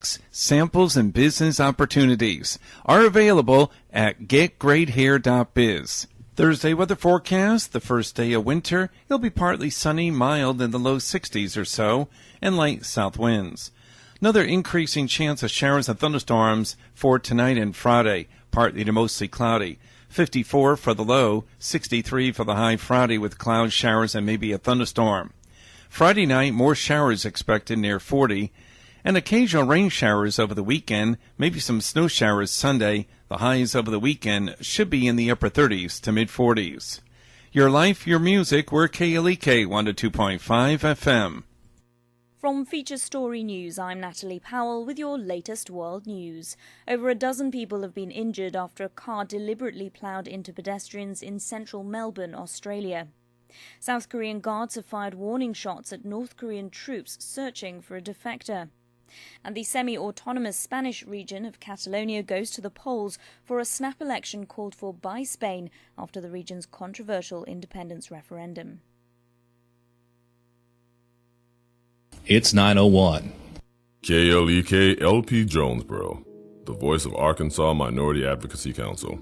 products, samples, and business opportunities are available at getgreathair.biz. Thursday weather forecast, the first day of winter. It'll be partly sunny, mild in the low 60s or so, and light south winds. Another increasing chance of showers and thunderstorms for tonight and Friday, partly to mostly cloudy. 54 for the low, 63 for the high Friday with cloud showers and maybe a thunderstorm. Friday night, more showers expected near 40, and occasional rain showers over the weekend, maybe some snow showers Sunday. The highs over the weekend should be in the upper 30s to mid-40s. Your life, your music, we're KLEK 102.5 FM. From Feature Story News, I'm Natalie Powell with your latest world news. Over a dozen people have been injured after a car deliberately ploughed into pedestrians in central Melbourne, Australia. South Korean guards have fired warning shots at North Korean troops searching for a defector. And the semi-autonomous Spanish region of Catalonia goes to the polls for a snap election called for by Spain after the region's controversial independence referendum. It's 9:01. KLEK LP Jonesboro, the voice of Arkansas Minority Advocacy Council.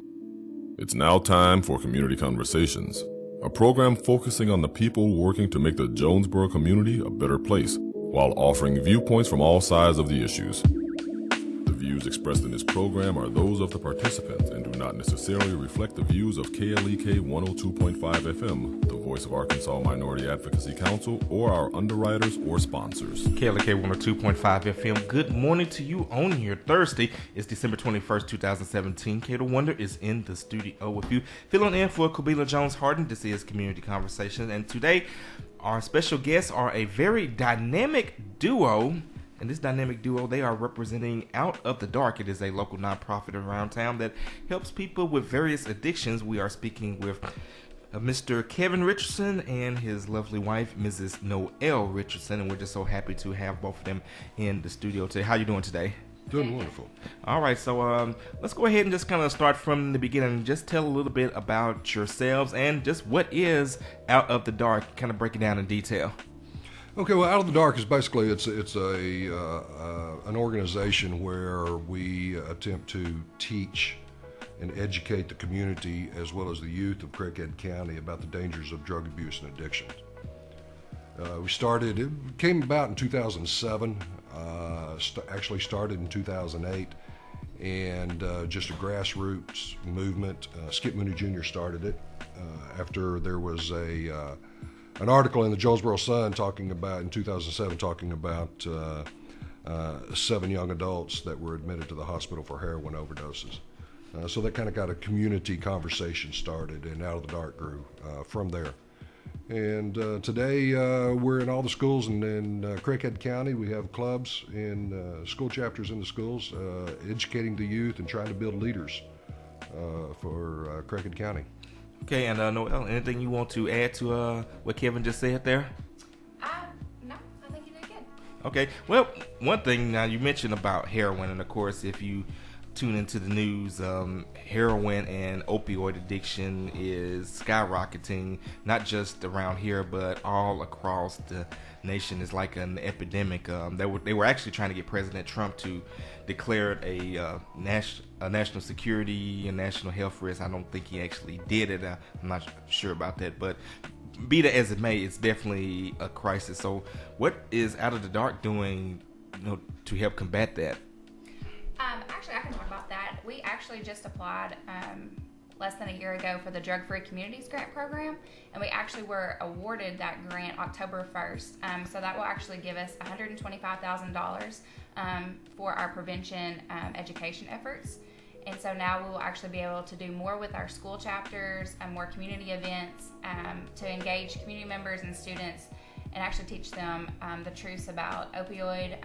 It's now time for Community Conversations, a program focusing on the people working to make the Jonesboro community a better place, while offering viewpoints from all sides of the issues. The views expressed in this program are those of the participants and do not necessarily reflect the views of KLEK 102.5 FM, the voice of Arkansas Minority Advocacy Council, or our underwriters or sponsors. KLEK 102.5 FM, good morning to you on your Thursday. It's December 21st, 2017. Kato Wonder is in the studio with you. Filling in for Kabila Jones-Harden. This is Community Conversation, and today our special guests are a very dynamic duo. And this dynamic duo, they are representing Out of the Dark. It is a local nonprofit around town that helps people with various addictions. We are speaking with Mr. Kevin Richardson and his lovely wife, Mrs. Noelle Richardson. And we're just so happy to have both of them in the studio today. How you doing today? Doing wonderful. All right, so let's go ahead and just kind of start from the beginning. Just tell a little bit about yourselves and just what is Out of the Dark, kind of break it down in detail. Okay, well, Out of the Dark is basically it's an organization where we attempt to teach and educate the community as well as the youth of Craighead County about the dangers of drug abuse and addiction. It came about in 2007, actually started in 2008, and just a grassroots movement. Skip Mooney Jr. started it after there was an article in the Jonesboro Sun in 2007 talking about 7 young adults that were admitted to the hospital for heroin overdoses. So that kind of got a community conversation started, and Out of the Dark grew from there. And today we're in all the schools in Craighead County. We have clubs and school chapters in the schools, educating the youth and trying to build leaders for Craighead County. Okay, and Noelle, anything you want to add to what Kevin just said there? No, I think you did good. Okay, well, one thing now you mentioned about heroin, and of course, if you tune into the news, heroin and opioid addiction is skyrocketing, not just around here, but all across the nation. It's like an epidemic. They were actually trying to get President Trump to declare it a national security and national health risk. I don't think he actually did it. I'm not sure about that, but be that as it may, it's definitely a crisis. So what is Out of the Dark doing, to help combat that? Actually, I can talk about that. We actually just applied less than a year ago for the Drug Free Communities Grant Program, and we actually were awarded that grant October 1st. So that will actually give us $125,000 for our prevention education efforts. And so now we will actually be able to do more with our school chapters and more community events to engage community members and students and actually teach them the truths about opioid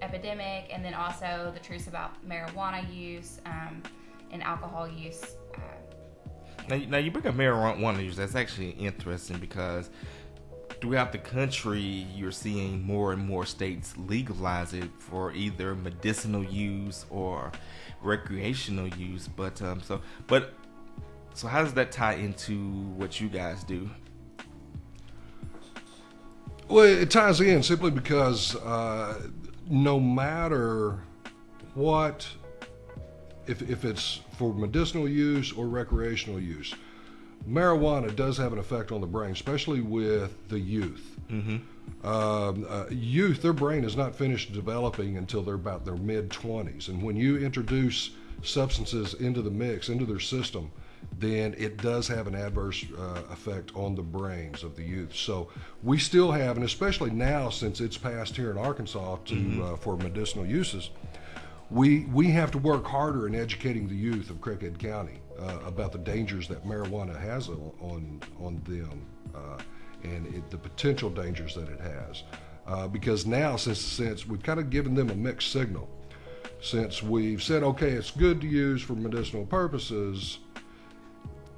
epidemic, and then also the truths about marijuana use and alcohol use. Now you bring up marijuana use. That's actually interesting because throughout the country, you're seeing more and more states legalize it for either medicinal use or recreational use. But so how does that tie into what you guys do? Well, it ties in simply because no matter what, if it's for medicinal use or recreational use, marijuana does have an effect on the brain, especially with the youth. Youth, their brain is not finished developing until they're about their mid-20s. And when you introduce substances into the mix, into their system, then it does have an adverse effect on the brains of the youth. So we still have, and especially now since it's passed here in Arkansas for medicinal uses, we have to work harder in educating the youth of Craighead County about the dangers that marijuana has on them and the potential dangers that it has. Because now, since we've kind of given them a mixed signal, since we've said, okay, it's good to use for medicinal purposes,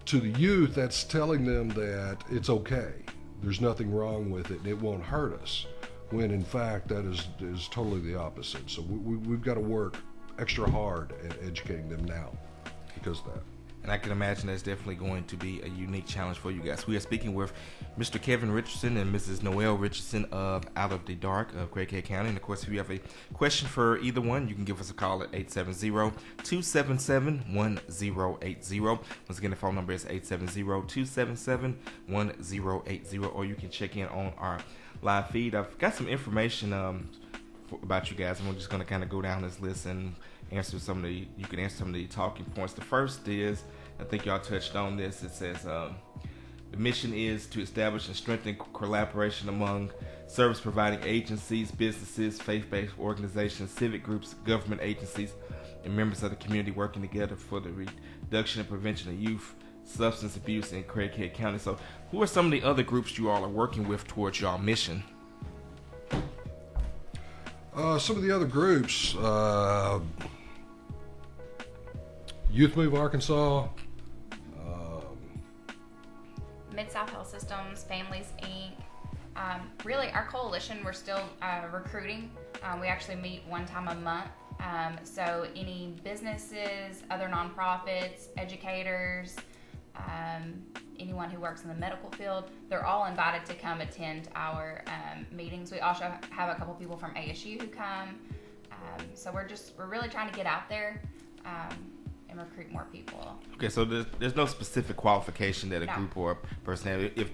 to the youth, that's telling them that it's okay. There's nothing wrong with it, and it won't hurt us, when in fact that is totally the opposite. So we've got to work extra hard at educating them now because of that. And I can imagine that's definitely going to be a unique challenge for you guys. We are speaking with Mr. Kevin Richardson and Mrs. Noelle Richardson of Out of the Dark of Craighead County. And of course, if you have a question for either one, you can give us a call at 870-277-1080. Once again, the phone number is 870-277-1080, or you can check in on our live feed. I've got some information about you guys, and we're just going to kind of go down this list and answer some of the talking points. The first is, I think y'all touched on this, it says the mission is to establish and strengthen collaboration among service providing agencies, businesses, faith-based organizations, civic groups, government agencies, and members of the community working together for the reduction and prevention of youth substance abuse in Craighead County. So who are some of the other groups you all are working with towards y'all mission? Some of the other groups, Youth Move Arkansas, Mid-South Health Systems, Families Inc. Really, our coalition, we're still recruiting. We actually meet one time a month. So any businesses, other nonprofits, educators, anyone who works in the medical field, they're all invited to come attend our meetings. We also have a couple people from ASU who come. So we're really trying to get out there and recruit more people. Okay, so there's no specific qualification that a group or a person has. If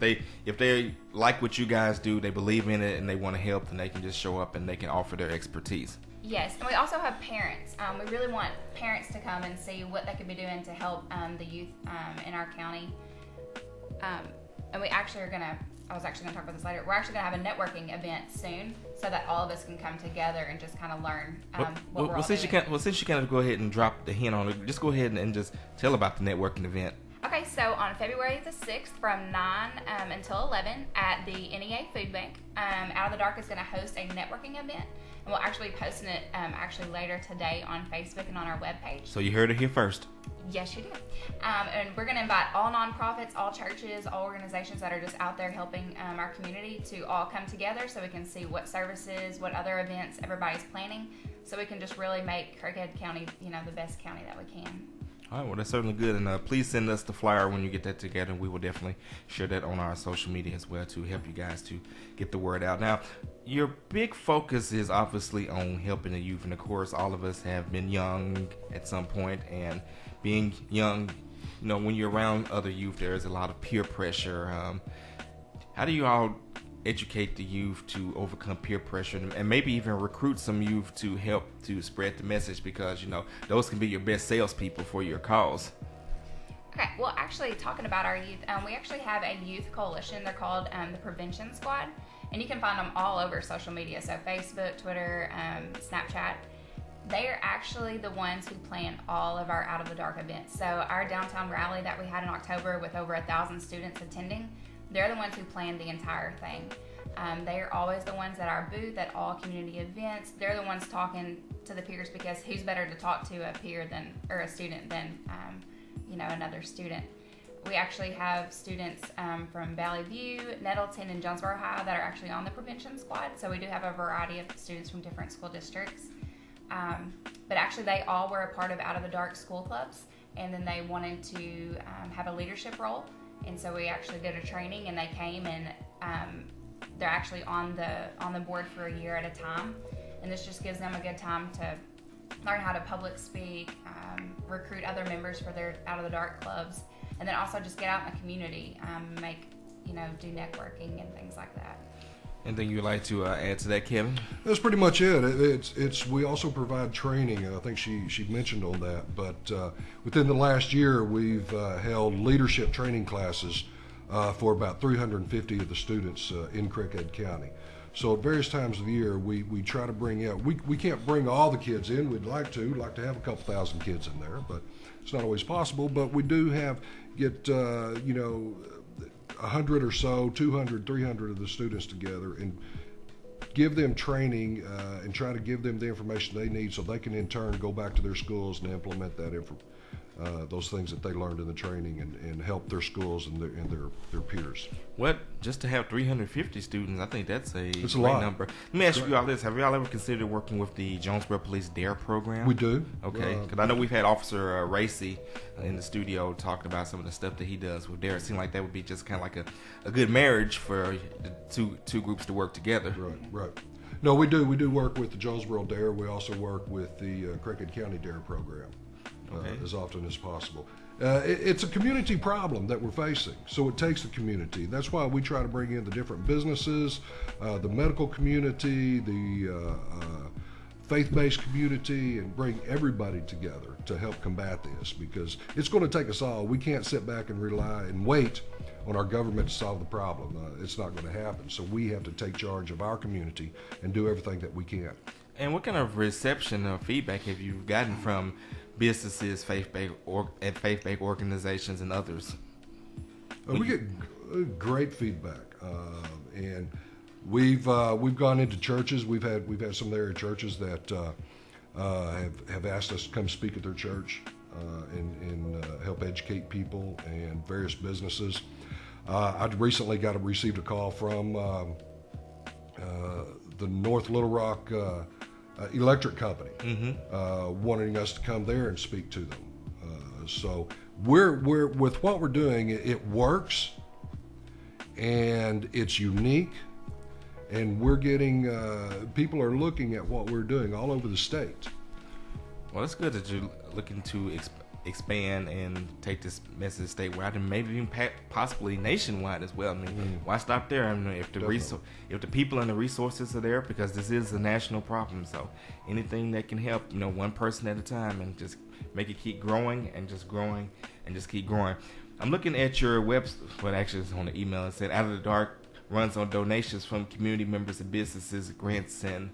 they like what you guys do, they believe in it, and they want to help, then they can just show up and they can offer their expertise. Yes, and we also have parents. We really want parents to come and see what they could be doing to help the youth in our county. And we actually I was actually going to talk about this later. We're actually going to have a networking event soon so that all of us can come together and just kind of learn what we're all doing. Since you kind of go ahead and drop the hint on it, just go ahead and just tell about the networking event. Okay, so on February the 6th from 9 until 11 at the NEA Food Bank, Out of the Dark is going to host a networking event. And we'll actually be posting it actually later today on Facebook and on our webpage. So you heard it here first. Yes, you did. And we're going to invite all nonprofits, all churches, all organizations that are just out there helping our community to all come together so we can see what services, what other events everybody's planning, so we can just really make Craighead County, the best county that we can. All right, well, that's certainly good. And please send us the flyer when you get that together. We will definitely share that on our social media as well to help you guys to get the word out. Now, your big focus is obviously on helping the youth. And, of course, all of us have been young at some point. And being young, when you're around other youth, there is a lot of peer pressure. How do you all educate the youth to overcome peer pressure and maybe even recruit some youth to help to spread the message, because those can be your best salespeople for your cause? Okay, well, actually, talking about our youth, we actually have a youth coalition. They're called the Prevention Squad, and you can find them all over social media, so Facebook, Twitter, Snapchat. They are actually the ones who plan all of our Out of the Dark events. So our downtown rally that we had in October with over 1,000 students attending, they're the ones who plan the entire thing. They are always the ones at our booth at all community events. They're the ones talking to the peers, because who's better to talk to a peer or a student than another student. We actually have students from Valley View, Nettleton, and Jonesboro High that are actually on the Prevention Squad. So we do have a variety of students from different school districts. But actually they all were a part of Out of the Dark school clubs, and then they wanted to have a leadership role. And so we actually did a training, and they came, and they're actually on the board for a year at a time. and this just gives them a good time to learn how to public speak, recruit other members for their Out of the Dark clubs, and then also just get out in the community, do networking and things like that. Anything you'd like to add to that, Kevin? That's pretty much it. It's we also provide training, and I think she mentioned on that. But within the last year, we've held leadership training classes for about 350 of the students in Craighead County. So at various times of the year, we try to bring out. We can't bring all the kids in. We'd like to have a couple thousand kids in there, but it's not always possible. But we do get 100 or so, 200, 300 of the students together and give them training and try to give them the information they need so they can in turn go back to their schools and implement those things that they learned in the training and help their schools and their peers. Just to have 350 students, I think that's a great lot. number. Let me ask you all this. Have you all ever considered working with the Jonesboro Police DARE program? We do. Okay, because I know we've had Officer Racy in the studio talking about some of the stuff that he does with DARE. It seemed like that would be just kind of like a good marriage for the two groups to work together. Right. No, we do. We do work with the Jonesboro DARE. We also work with the Craighead County DARE program. As often as possible. It's a community problem that we're facing, so it takes the community. That's why we try to bring in the different businesses, the medical community, the faith-based community, and bring everybody together to help combat this, because it's going to take us all. We can't sit back and rely and wait on our government to solve the problem. It's not going to happen, so we have to take charge of our community and do everything that we can. And what kind of reception or feedback have you gotten from businesses, faith-based organizations, and others? We get great feedback, and we've gone into churches. We've had some area churches that have asked us to come speak at their church and help educate people, and various businesses. I recently received a call from the North Little Rock electric company, wanting us to come there and speak to them. So we're with what we're doing, it works, and it's unique, and we're getting people are looking at what we're doing all over the state. Well, it's good that you're looking to expand and take this message statewide and maybe even possibly nationwide as well. I mean, why stop there? I mean, if the people and the resources are there, because this is a national problem. So anything that can help, one person at a time, and just make it keep growing and just growing and just keep growing. I'm looking at your website. Well, actually, it's on the email. It said Out of the Dark runs on donations from community members and businesses, grants, and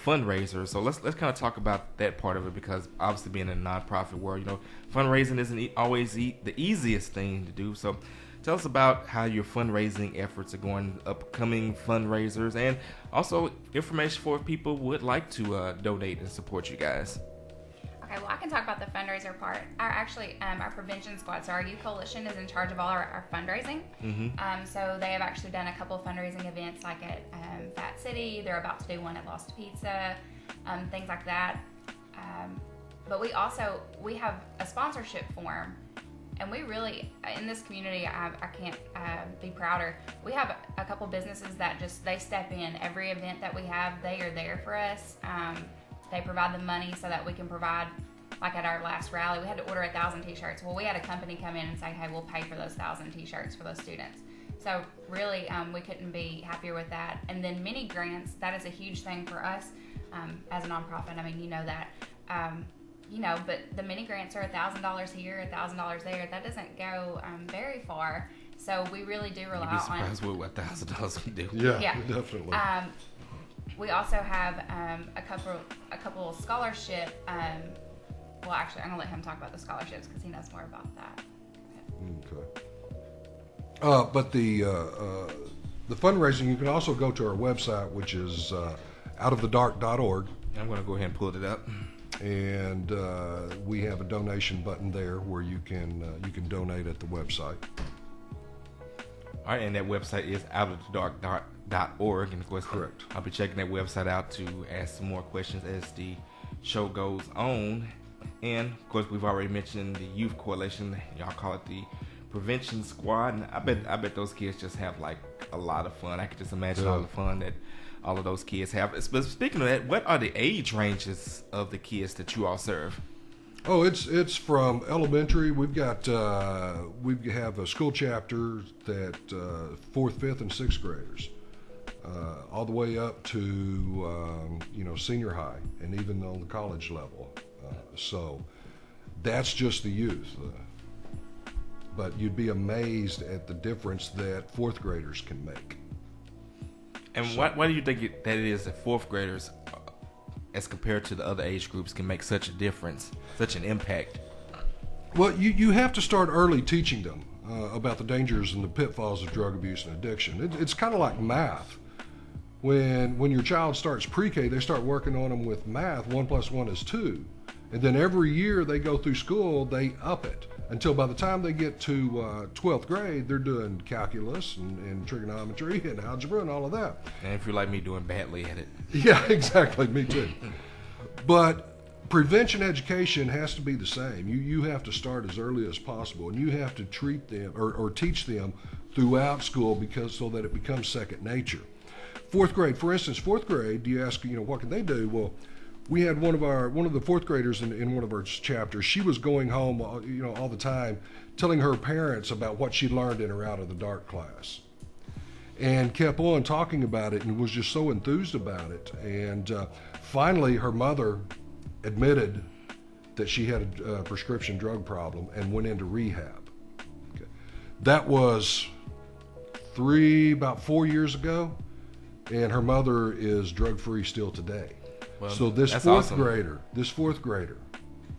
fundraisers. So let's kind of talk about that part of it, because obviously being in a nonprofit world, fundraising isn't always the easiest thing to do. So tell us about how your fundraising efforts are going, upcoming fundraisers, and also information for if people would like to donate and support you guys. Okay, well, I can talk about the fundraiser part. Our prevention squad, so our youth coalition, is in charge of all our fundraising. So they have actually done a couple of fundraising events, like at Fat City. They're about to do one at Lost Pizza, things like that. But we have a sponsorship form, and we really, in this community, I can't be prouder. We have a couple businesses that they step in. Every event that we have, they are there for us. They provide the money so that we can provide, like at our last rally, we had to order 1,000 t-shirts. Well, we had a company come in and say, hey, we'll pay for those 1,000 t-shirts for those students. So really, we couldn't be happier with that. And then mini grants, that is a huge thing for us as a nonprofit. I mean, you know that. But the mini grants are $1,000 here, $1,000 there. That doesn't go very far. So we really do rely on. You'd be surprised what $1,000 can do. Yeah, definitely. We also have a couple of scholarship. Well, actually, I'm gonna let him talk about the scholarships because he knows more about that. Okay. But the fundraising, you can also go to our website, which is outofthedark.org. I'm gonna go ahead and pull it up. And we have a donation button there where you can donate at the website. All right, and that website is outofthedark.org, and of course, correct. I'll be checking that website out to ask some more questions as the show goes on. And of course, we've already mentioned the Youth Coalition. Y'all call it the Prevention Squad, and I bet those kids just have like a lot of fun. I could just imagine all the fun that all of those kids have. But speaking of that, what are the age ranges of the kids that you all serve? Oh, it's from elementary. We have a school chapter that 4th, 5th, and 6th graders, all the way up to senior high, and even on the college level. So that's just the youth. But you'd be amazed at the difference that 4th graders can make. And why do you think that it is that 4th graders, as compared to the other age groups, can make such a difference, such an impact? Well, you have to start early teaching them about the dangers and the pitfalls of drug abuse and addiction. It's kind of like math. When your child starts pre-K, they start working on them with math. 1 + 1 is 2. And then every year they go through school, they up it. Until by the time they get to 12th grade, they're doing calculus and trigonometry and algebra and all of that. And if you're like me, doing badly at it. Yeah, exactly. Me too. But prevention education has to be the same. You have to start as early as possible, and you have to treat them or teach them throughout school so that it becomes second nature. 4th grade, for instance, 4th grade, you ask, what can they do? Well, we had one of the 4th graders in one of our chapters. She was going home, all the time, telling her parents about what she learned in her Out of the Dark class, and kept on talking about it and was just so enthused about it. And finally, her mother admitted that she had a prescription drug problem and went into rehab. Okay. That was about 4 years ago, and her mother is drug-free still today. Well, so this that's 4th awesome. This 4th grader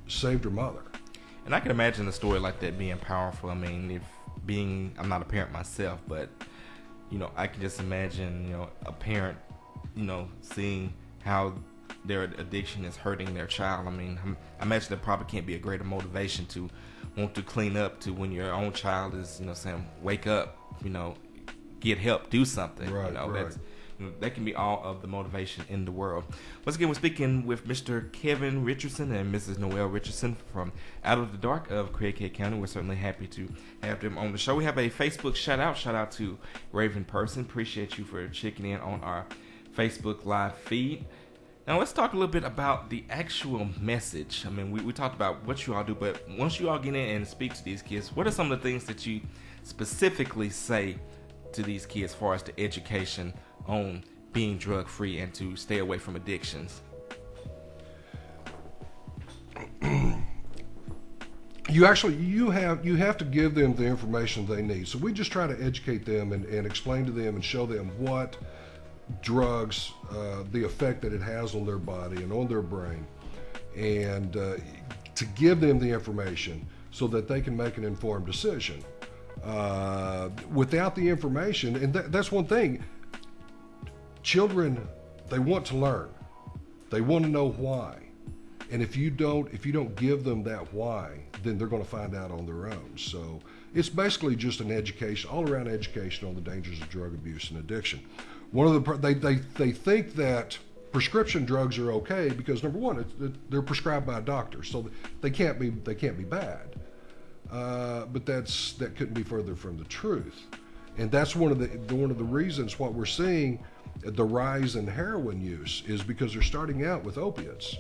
saved her mother. And I can imagine a story like that being powerful. I mean, I'm not a parent myself, but I can just imagine, a parent, seeing how their addiction is hurting their child. I mean, I imagine there probably can't be a greater motivation to want to clean up to when your own child is, saying, wake up, get help, do something. Right, right. That can be all of the motivation in the world. Once again, we're speaking with Mr. Kevin Richardson and Mrs. Noelle Richardson from Out of the Dark of Craighead County. We're certainly happy to have them on the show. We have a Facebook shout out to Raven Person. Appreciate you for checking in on our Facebook live feed. Now let's talk a little bit about the actual message. I mean, we talked about what you all do, but once you all get in and speak to these kids, what are some of the things that you specifically say to these kids as far as the education on being drug free and to stay away from addictions? You have to give them the information they need. So we just try to educate them and explain to them and show them what drugs, the effect that it has on their body and on their brain, and to give them the information so that they can make an informed decision. Without the information, and that's one thing, children, they want to learn. They want to know why. And if you don't give them that why, then they're going to find out on their own. So it's basically just an education, all around education on the dangers of drug abuse and addiction. They think that prescription drugs are okay because, number one, they're prescribed by a doctor, so they can't be bad. But that couldn't be further from the truth. And that's one of the reasons what we're seeing the rise in heroin use is because they're starting out with opiates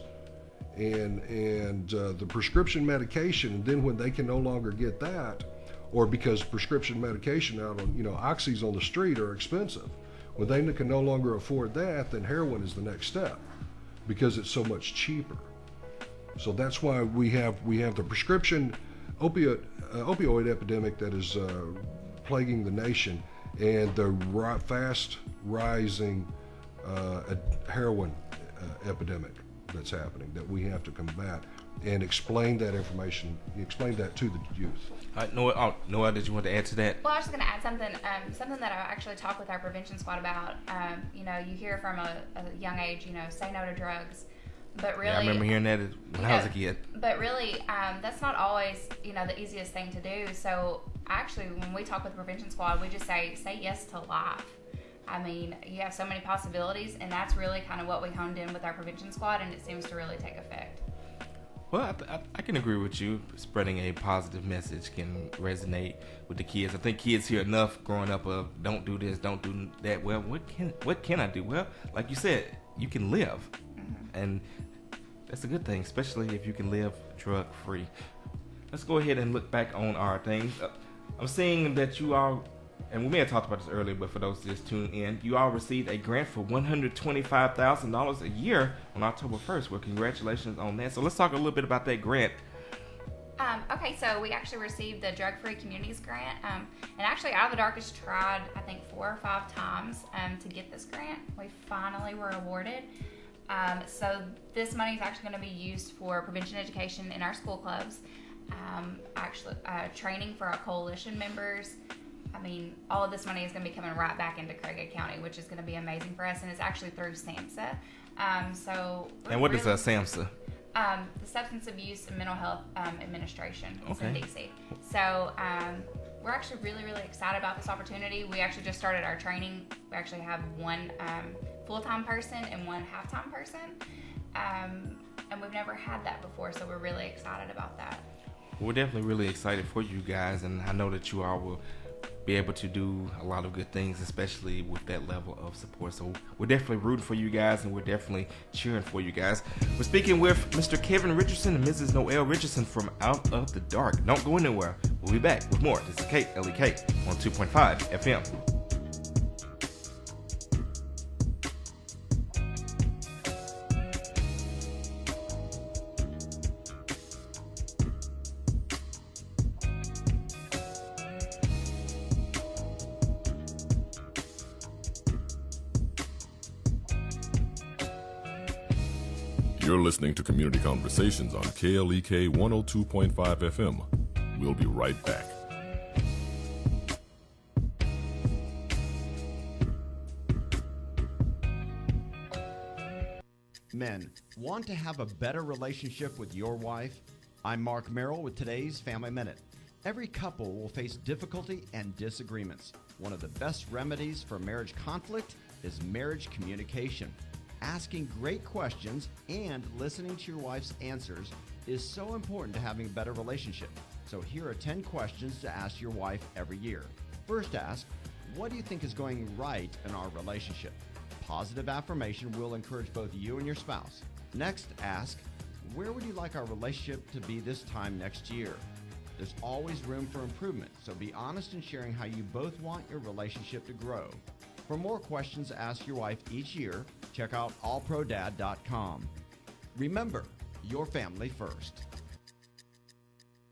and the prescription medication, and then when they can no longer get that, or because prescription medication out on oxys on the street are expensive, when they can no longer afford that, then heroin is the next step because it's so much cheaper. So that's why we have the prescription opioid epidemic that is plaguing the nation, and the fast rising heroin epidemic that's happening that we have to combat and explain that to the youth. Noah, did you want to add to that? Well, I was just going to add something that I actually talked with our prevention squad about. You hear from a young age, say no to drugs. But really, I remember hearing that when I was a kid. But really, that's not always, the easiest thing to do. So actually, when we talk with the prevention squad, we just say yes to life. I mean, you have so many possibilities, and that's really kind of what we honed in with our prevention squad, and it seems to really take effect. Well, I can agree with you. Spreading a positive message can resonate with the kids. I think kids hear enough growing up of don't do this, don't do that. Well, what can I do? Well, like you said, you can live, and that's a good thing, especially if you can live drug free. Let's go ahead and look back on our things. I'm seeing that you all, and we may have talked about this earlier, but for those just tuning in, you all received a grant for $125,000 a year on October 1st. Well, congratulations on that. So let's talk a little bit about that grant. Okay, so we actually received the Drug Free Communities Grant. And actually, Out of the Darkest tried, I think, 4 or 5 times to get this grant. We finally were awarded. So this money is actually going to be used for prevention education in our school clubs, training for our coalition members. I mean, all of this money is going to be coming right back into Craighead County, which is going to be amazing for us, and it's actually through SAMHSA. And what is SAMHSA? The Substance Abuse and Mental Health Administration. It's in DC. So we're actually really, really excited about this opportunity. We actually just started our training. We actually have one full-time person and one half-time person, and we've never had that before, so we're really excited about that. We're definitely really excited for you guys, and I know that you all will be able to do a lot of good things, especially with that level of support. So we're definitely rooting for you guys, and we're definitely cheering for you guys. We're speaking with Mr. Kevin Richardson and Mrs. Noelle Richardson from Out of the Dark. Don't go anywhere. We'll be back with more. This is KLEK on 2.5 FM. You're listening to Community Conversations on KLEK 102.5 FM. We'll be right back. Men, want to have a better relationship with your wife? I'm Mark Merrill with today's Family Minute. Every couple will face difficulty and disagreements. One of the best remedies for marriage conflict is marriage communication. Asking great questions and listening to your wife's answers is so important to having a better relationship. So here are 10 questions to ask your wife every year. First, ask, what do you think is going right in our relationship? Positive affirmation will encourage both you and your spouse. Next, ask, where would you like our relationship to be this time next year? There's always room for improvement, so be honest in sharing how you both want your relationship to grow. For more questions to ask your wife each year, check out allprodad.com. Remember, your family first.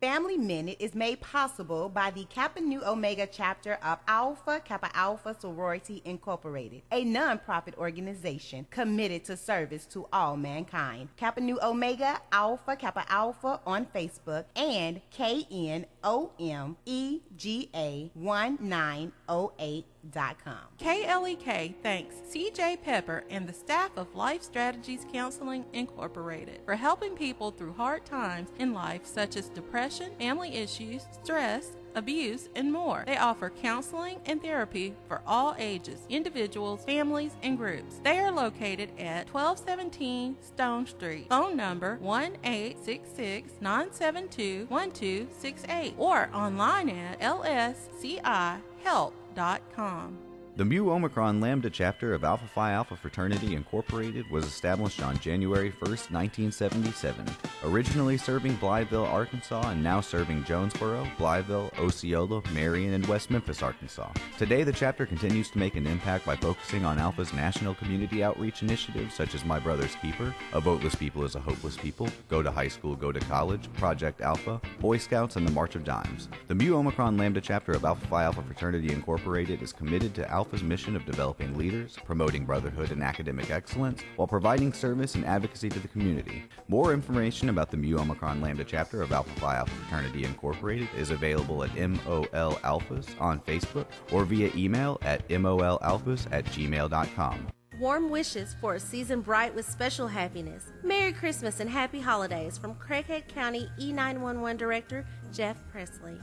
Family Minute is made possible by the Kappa Nu Omega chapter of Alpha Kappa Alpha Sorority Incorporated, a nonprofit organization committed to service to all mankind. Kappa Nu Omega Alpha Kappa Alpha on Facebook and KNOMEGA1908.com. KLEK thanks CJ Pepper and the staff of Life Strategies Counseling Incorporated for helping people through hard times in life such as depression, family issues, stress, abuse, and more. They offer counseling and therapy for all ages, individuals, families, and groups. They are located at 1217 Stone Street. Phone number 1-866-972-1268 or online at lscihelp.com. The Mu Omicron Lambda chapter of Alpha Phi Alpha Fraternity Incorporated was established on January 1st, 1977, originally serving Blytheville, Arkansas, and now serving Jonesboro, Blytheville, Osceola, Marion, and West Memphis, Arkansas. Today, the chapter continues to make an impact by focusing on Alpha's national community outreach initiatives such as My Brother's Keeper, A Voteless People is a Hopeless People, Go to High School, Go to College, Project Alpha, Boy Scouts, and the March of Dimes. The Mu Omicron Lambda chapter of Alpha Phi Alpha Fraternity Incorporated is committed to Alpha's mission of developing leaders, promoting brotherhood and academic excellence, while providing service and advocacy to the community. More information about the Mu Omicron Lambda chapter of Alpha Phi Alpha Fraternity Incorporated is available at MOL Alphas on Facebook or via email at molalphas@gmail.com. Warm wishes for a season bright with special happiness. Merry Christmas and Happy Holidays from Craighead County E911 Director Jeff Presley.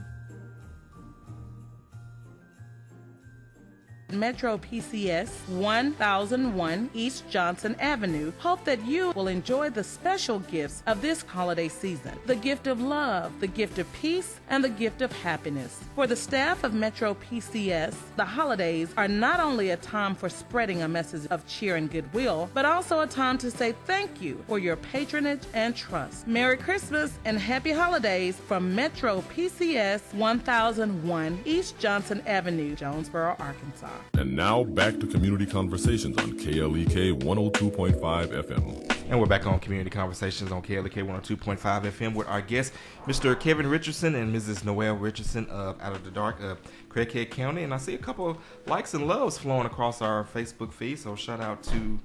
Metro PCS 1001 East Johnson Avenue hope that you will enjoy the special gifts of this holiday season. The gift of love, the gift of peace, and the gift of happiness. For the staff of Metro PCS, the holidays are not only a time for spreading a message of cheer and goodwill, but also a time to say thank you for your patronage and trust. Merry Christmas and Happy Holidays from Metro PCS 1001 East Johnson Avenue, Jonesboro, Arkansas. And now back to Community Conversations on KLEK 102.5 FM. And we're back on Community Conversations on KLEK 102.5 FM with our guests, Mr. Kevin Richardson and Mrs. Noelle Richardson of Out of the Dark of Craighead County. And I see a couple of likes and loves flowing across our Facebook feed, so shout out to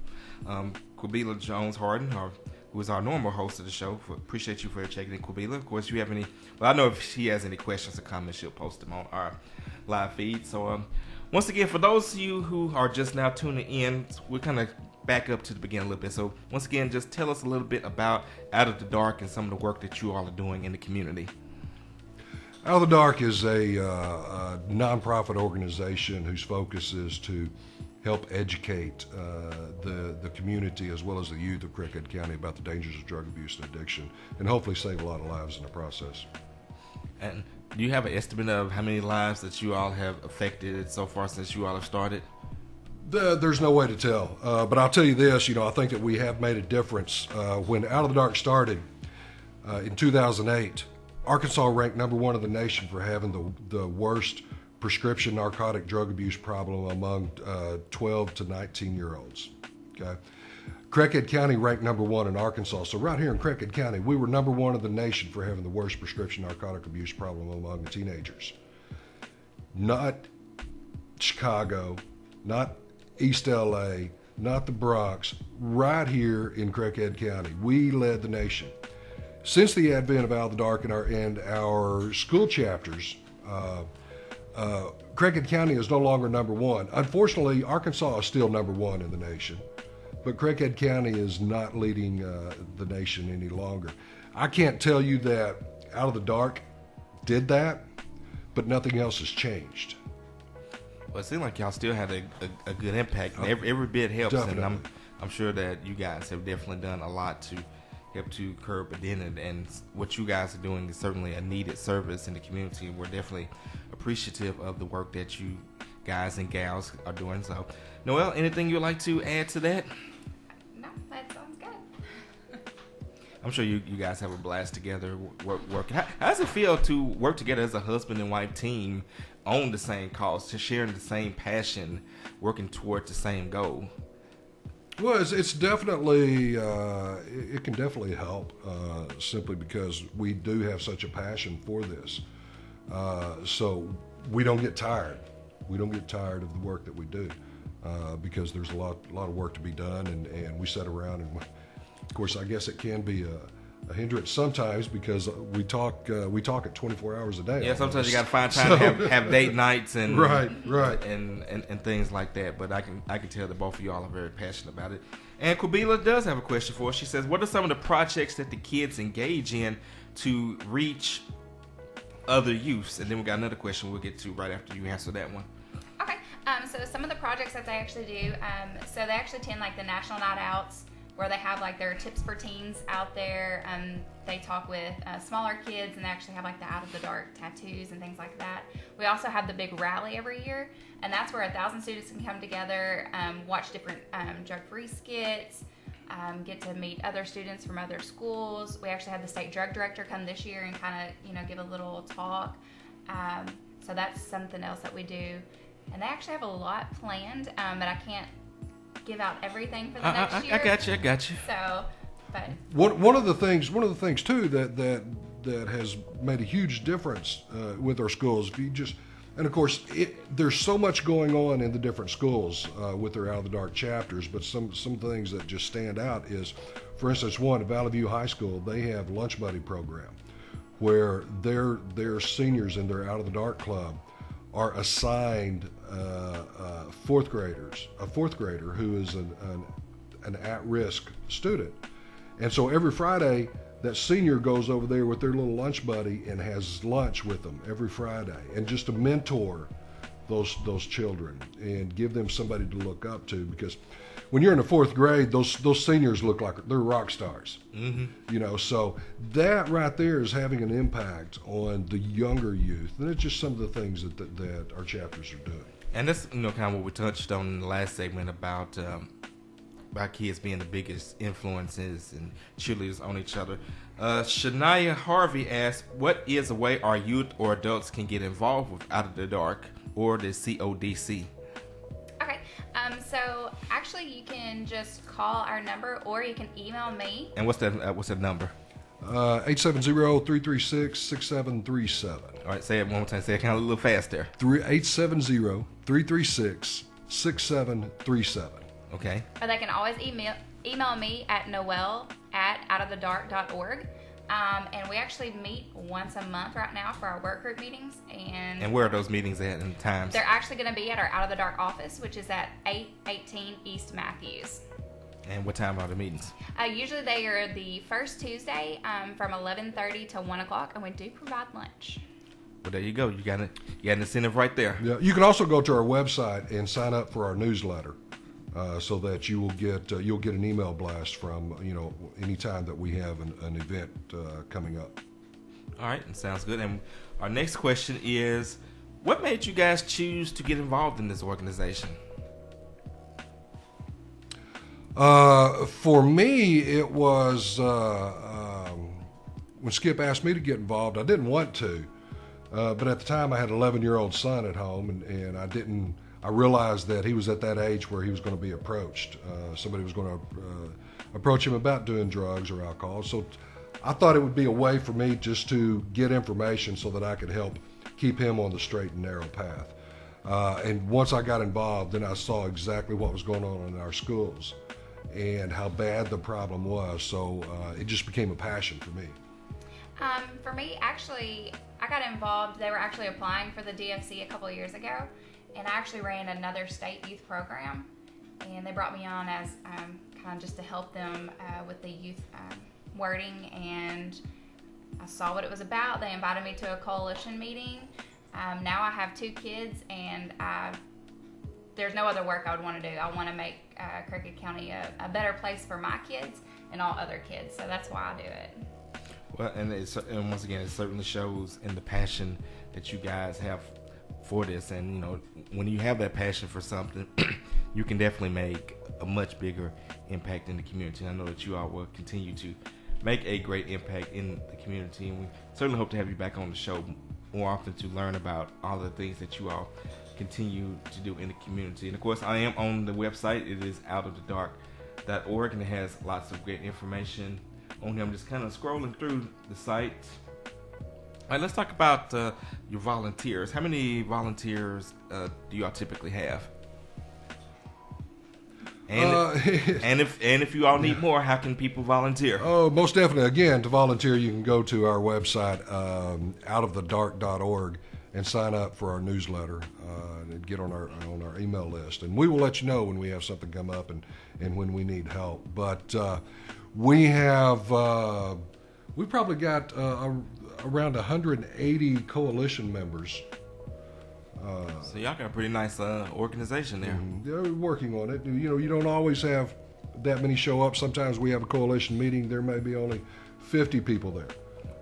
Quabila Jones Harden, who is our normal host of the show. Appreciate you for checking in, Quabila. Of course, you have any, well, I know if she has any questions or comments, she'll post them on our live feed. So once again, for those of you who are just now tuning in, we're kind of back up to the beginning a little bit. So once again, just tell us a little bit about Out of the Dark and some of the work that you all are doing in the community. Out of the Dark is a nonprofit organization whose focus is to help educate the community as well as the youth of Craighead County about the dangers of drug abuse and addiction, and hopefully save a lot of lives in the process. And do you have an estimate of how many lives that you all have affected so far since you all have started? There's no way to tell, but I'll tell you this, I think that we have made a difference. When Out of the Dark started in 2008, Arkansas ranked number one in the nation for having the worst prescription narcotic drug abuse problem among 12 to 19-year-olds. Okay, Craighead County ranked number one in Arkansas. So right here in Craighead County, we were number one in the nation for having the worst prescription narcotic abuse problem among the teenagers. Not Chicago, not East LA, not the Bronx, right here in Craighead County. We led the nation. Since the advent of Out of the Dark and our school chapters, Craighead County is no longer number one. Unfortunately, Arkansas is still number one in the nation, but Craighead County is not leading the nation any longer. I can't tell you that Out of the Dark did that, but nothing else has changed. Well, it seems like y'all still had a good impact, and every bit helps. Definitely. And I'm sure that you guys have definitely done a lot to help to curb addiction, and what you guys are doing is certainly a needed service in the community. We're definitely appreciative of the work that you guys and gals are doing. So, Noelle, anything you'd like to add to that? No, that sounds good. I'm sure you guys have a blast together working. How does it feel to work together as a husband and wife team on the same cause, to sharing the same passion, working towards the same goal? Well, it's definitely, it can definitely help simply because we do have such a passion for this. So we don't get tired. We don't get tired of the work that we do because there's a lot of work to be done, and we sit around and, of course, I guess it can be a hindrance sometimes because we talk at 24 hours a day. Yeah, sometimes you got to find time to have date nights and right, and things like that. But I can tell that both of y'all are very passionate about it. And Quabila does have a question for us. She says, "What are some of the projects that the kids engage in to reach other youths?" And then we got another question we'll get to right after you answer that one. Okay, so some of the projects that they actually do, so they actually attend like the National Night Outs, where they have like their tips for teens out there. They talk with smaller kids, and they actually have like the Out of the Dark tattoos and things like that. We also have the big rally every year, and that's where 1,000 students can come together, watch different drug-free skits, get to meet other students from other schools. We actually had the state drug director come this year and kind of give a little talk. So that's something else that we do. And they actually have a lot planned, but I can't give out everything for the next year. I got you. So, but one of the things too that has made a huge difference with our schools. If you just, and of course, there's so much going on in the different schools with their Out of the Dark chapters. But some things that just stand out is, for instance, one at Valley View High School, they have Lunch Buddy program, where their seniors in their Out of the Dark club are assigned fourth graders, a fourth grader who is an at-risk student. And so every Friday, that senior goes over there with their little lunch buddy and has lunch with them every Friday, and just to mentor those children and give them somebody to look up to, because when you're in the fourth grade, those seniors look like they're rock stars. Mm-hmm. So that right there is having an impact on the younger youth, and it's just some of the things that our chapters are doing. And that's kind of what we touched on in the last segment about kids being the biggest influences and cheerleaders on each other. Shania Harvey asked, what is a way our youth or adults can get involved with Out of the Dark or the CODC? Okay, so actually you can just call our number or you can email me. And what's that number? 870-336-6737. All right, say it one more time. Say it kind of a little faster. 870-336-6737. Okay. Or they can always email me at noel@outofthedark.org. And we actually meet once a month right now for our work group meetings. And where are those meetings at and times? They're actually going to be at our Out of the Dark office, which is at 818 East Matthews. And what time are the meetings? Usually they are the first Tuesday from 11:30 to 1 o'clock, and we do provide lunch. Well, there you go. You got an incentive right there. Yeah, you can also go to our website and sign up for our newsletter. So that you'll get an email blast from anytime that we have an event coming up. All right, sounds good. And our next question is, what made you guys choose to get involved in this organization? For me, it was when Skip asked me to get involved. I didn't want to, but at the time I had an 11-year-old son at home, and I realized that he was at that age where he was going to be approached. Somebody was going to approach him about doing drugs or alcohol. So I thought it would be a way for me just to get information so that I could help keep him on the straight and narrow path. And once I got involved, then I saw exactly what was going on in our schools and how bad the problem was. So it just became a passion for me. For me, actually, I got involved. They were actually applying for the DFC a couple of years ago. And I actually ran another state youth program, and they brought me on as kind of just to help them with the youth wording, and I saw what it was about. They invited me to a coalition meeting. Now I have 2 kids, and there's no other work I would want to do. I want to make Crockett County a better place for my kids and all other kids, so that's why I do it. Well, and once again, it certainly shows in the passion that you guys have for this, and when you have that passion for something, you can definitely make a much bigger impact in the community. I know that you all will continue to make a great impact in the community, and we certainly hope to have you back on the show more often to learn about all the things that you all continue to do in the community. And of course, I am on the website. It is outofthedark.org, and it has lots of great information on here. I'm just kind of scrolling through the site. All right, let's talk about your volunteers. How many volunteers do y'all typically have? And if you all need more, how can people volunteer? Oh, most definitely. Again, to volunteer, you can go to our website, outofthedark.org, and sign up for our newsletter and get on our email list. And we will let you know when we have something come up and when we need help. But we probably got around 180 coalition members. So y'all got a pretty nice organization there. They're working on it. You don't always have that many show up. Sometimes we have a coalition meeting. There may be only 50 people there.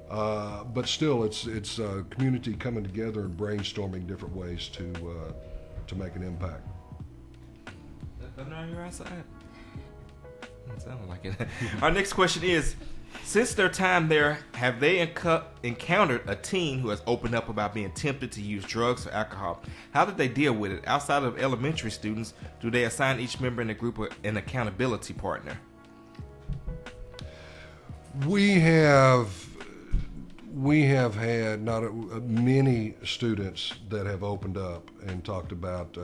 But still, it's community coming together and brainstorming different ways to make an impact. Thunder on your outside? It sounded like it. Our next question is, since their time there, have they encountered a teen who has opened up about being tempted to use drugs or alcohol? How did they deal with it? Outside of elementary students, do they assign each member in the group an accountability partner? We have had many students that have opened up and talked about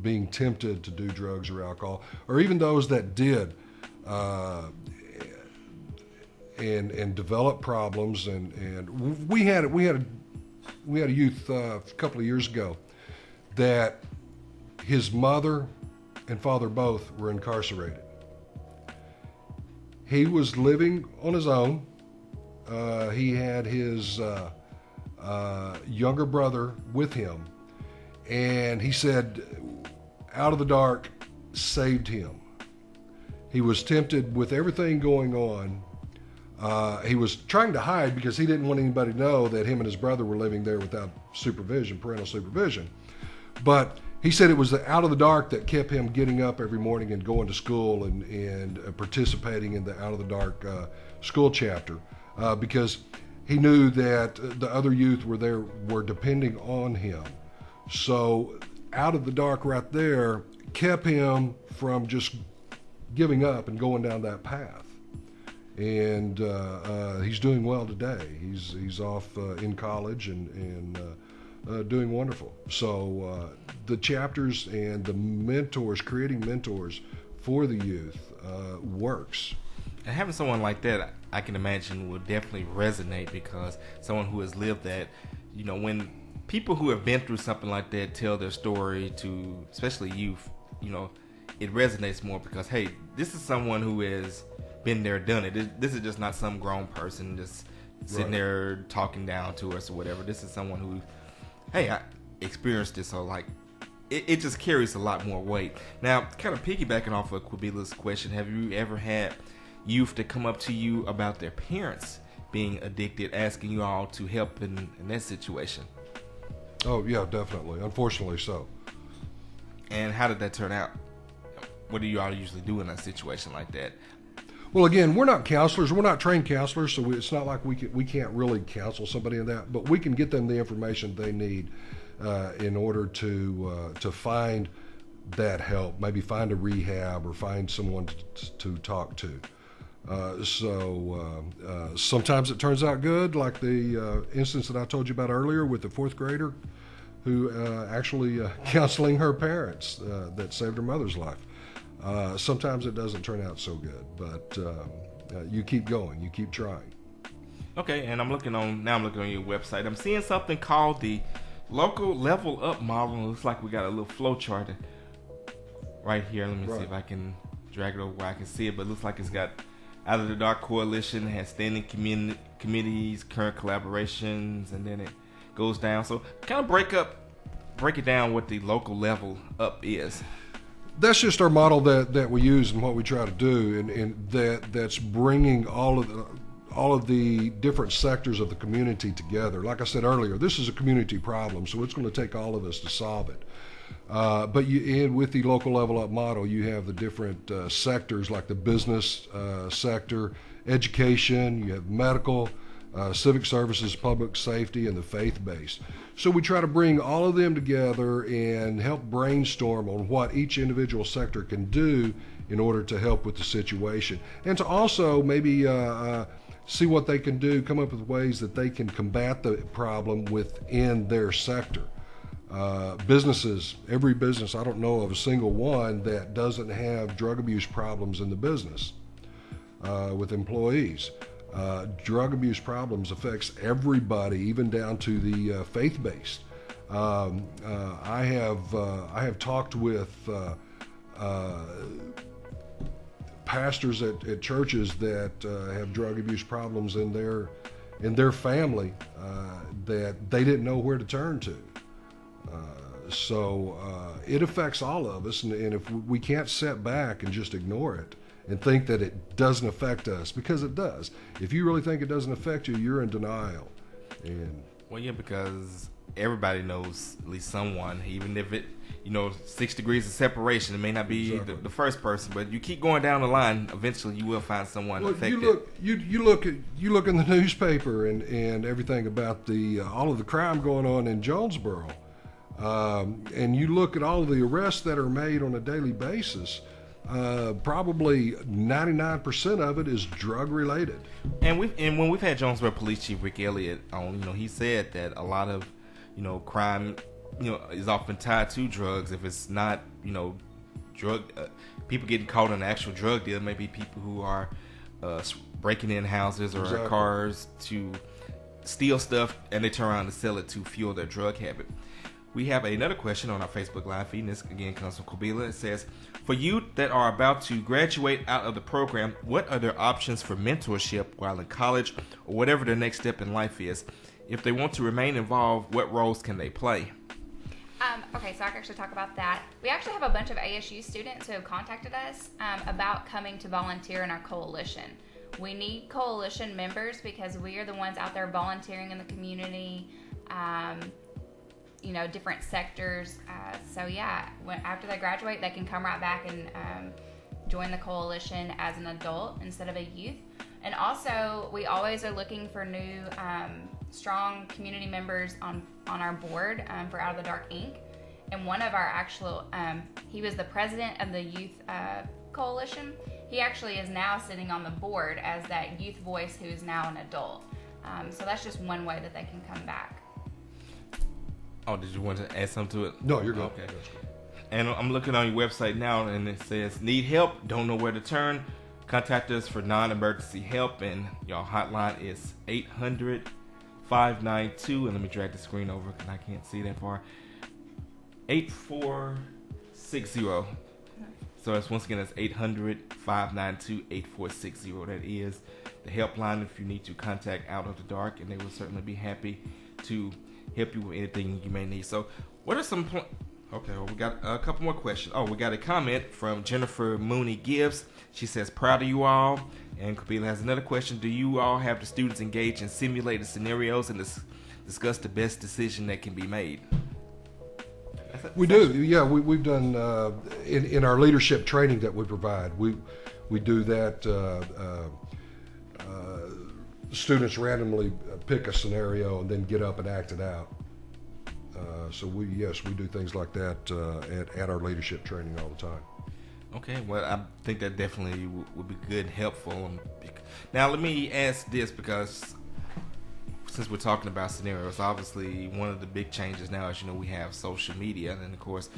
being tempted to do drugs or alcohol, or even those that did. And develop problems, and we had a youth a couple of years ago that his mother and father both were incarcerated. He was living on his own. He had his younger brother with him, And he said, Out of the Dark saved him. He was tempted with everything going on. He was trying to hide because he didn't want anybody to know that him and his brother were living there without supervision, parental supervision. But he said it was the Out of the Dark that kept him getting up every morning and going to school and participating in the Out of the Dark school chapter because he knew that the other youth were depending on him. So Out of the Dark right there kept him from just giving up and going down that path. And he's doing well today. He's off in college and doing wonderful. So the chapters and the mentors, creating mentors for the youth works. And having someone like that, I can imagine, will definitely resonate because someone who has lived that, when people who have been through something like that tell their story to, especially youth, it resonates more because, hey, this is someone who has been there, done it. This is just not some grown person just sitting there talking down to us or whatever. This is someone who, hey, I experienced this, so like, it just carries a lot more weight. Now, kind of piggybacking off of Quabila's question, have you ever had youth that come up to you about their parents being addicted, asking you all to help in that situation? Oh, yeah, definitely. Unfortunately so. And how did that turn out? What do you all usually do in a situation like that? Well, again, we're not counselors. We're not trained counselors, so it's not like we can't really counsel somebody in that. But we can get them the information they need in order to find that help. Maybe find a rehab or find someone to talk to. Sometimes it turns out good, like the instance that I told you about earlier with the fourth grader who actually counseling her parents that saved her mother's life. Sometimes it doesn't turn out so good, but you keep going, you keep trying. Okay, and I'm looking on your website. I'm seeing something called the Local Level Up Model. It looks like we got a little flow chart right here. Let me see if I can drag it over where I can see it, but it looks like it's got Out of the Dark Coalition, has standing committees, current collaborations, and then it goes down. So kind of break it down what the Local Level Up is. That's just our model that we use and what we try to do, and that's bringing all of the different sectors of the community together. Like I said earlier, this is a community problem, so it's going to take all of us to solve it. But with the Local Level Up model, you have the different sectors like the business sector, education, you have medical, civic services, public safety, and the faith-based. So we try to bring all of them together and help brainstorm on what each individual sector can do in order to help with the situation, and to also maybe see what they can do, come up with ways that they can combat the problem within their sector. Businesses, every business, I don't know of a single one that doesn't have drug abuse problems in the business with employees. Drug abuse problems affects everybody, even down to the faith-based. I have talked with pastors at churches that have drug abuse problems in their family that they didn't know where to turn to. So it affects all of us, and if we can't sit back and just ignore it and think that it doesn't affect us, because it does. If you really think it doesn't affect you, you're in denial. And well, yeah, because everybody knows at least someone, even if it, 6 degrees of separation, it may not be the first person, but you keep going down the line, eventually you will find someone affected. You look in the newspaper and everything about all of the crime going on in Jonesboro, and you look at all of the arrests that are made on a daily basis. Probably 99% of it is drug related. And when we've had Jonesboro Police Chief Rick Elliott on, he said that a lot of, crime, is often tied to drugs. If it's not, drug people getting caught in an actual drug deal, maybe people who are breaking in houses or cars to steal stuff, and they turn around and sell it to fuel their drug habit. We have another question on our Facebook Live feed, and this again comes from Quabila. It says, for youth that are about to graduate out of the program, what are their options for mentorship while in college or whatever their next step in life is? If they want to remain involved, what roles can they play? Okay, so I can actually talk about that. We actually have a bunch of ASU students who have contacted us about coming to volunteer in our coalition. We need coalition members because we are the ones out there volunteering in the community, different sectors. So yeah, after they graduate, they can come right back and join the coalition as an adult instead of a youth. And also, we always are looking for new strong community members on our board for Out of the Dark Inc. And one of our he was the president of the youth coalition. He actually is now sitting on the board as that youth voice who is now an adult. So that's just one way that they can come back. Oh, did you want to add something to it? No, you're good. Okay. And I'm looking on your website now, and it says, need help, don't know where to turn, contact us for non-emergency help, and your hotline is 800-592, and let me drag the screen over because I can't see that far, 8460. So it's once again, that's 800-592-8460. That is the helpline if you need to contact Out of the Dark, and they will certainly be happy to help you with anything you may need. So what are some okay, well, we got a couple more questions. Oh, we got a comment from Jennifer Mooney Gibbs. She says, proud of you all. And Kabila has another question. Do you all have the students engage in simulated scenarios and discuss the best decision that can be made? We do, yeah. We've done in our leadership training that we provide. We do that. Students randomly pick a scenario and then get up and act it out. So we do things like that at our leadership training all the time. Okay, well, I think that definitely would be good and helpful. Now, let me ask this, because since we're talking about scenarios, obviously one of the big changes now is, we have social media, and of course,